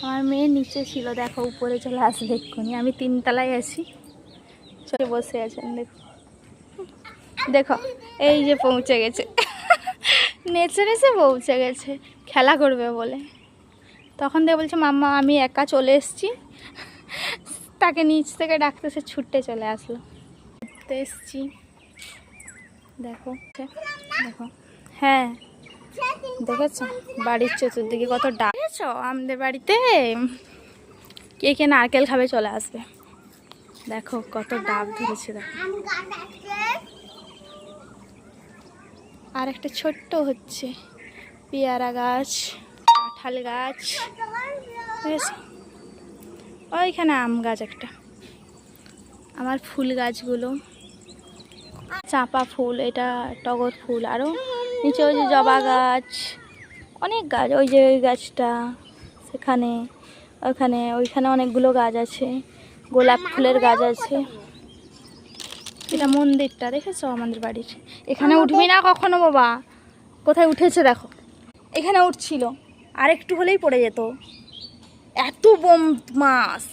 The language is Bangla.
আমার মেয়ে নিচে ছিল, দেখো উপরে চলে আসবে এক্ষুনি। আমি 3 তলায় আছি, চলে বসে আছেন। দেখো দেখো, এই যে পৌঁছে গেছে, নেচে নেচে পৌঁছে গেছে খেলা করবে বলে। তখন দিয়ে বলছে মাম্মা আমি একা চলে এসেছি, তাকে নিচ থেকে ডাকতেছে, ছুটে চলে আসলো। ঘুরতে এসছি, দেখো দেখো। হ্যাঁ দেখেছো বাড়ির চতুর্দিকে কত ডাব। দেখেছো আমাদের বাড়িতে কে কে নারকেল খাবে চলে আসবে। দেখো কত ডাব ধরেছে, দেখো। আর একটা ছোট্ট হচ্ছে পেয়ারা গাছ, কাঁঠাল গাছ, ওইখানে আম গাছ একটা। আমার ফুল গাছগুলো, চাঁপা ফুল, এটা টগর ফুল, আরও নিচে ওই যে জবা গাছ, অনেক গাছ। ওই যে ওই গাছটা সেখানে, ওইখানে অনেকগুলো গাছ আছে, গোলাপ ফুলের গাছ আছে। এটা মন্দিরটা দেখেছো আমাদের বাড়ির। এখানে উঠবি না কখনো বাবা, কোথায় উঠেছে দেখো। এখানে উঠছিল, আর একটু হলেই পড়ে যেত, এত বোম মাছ।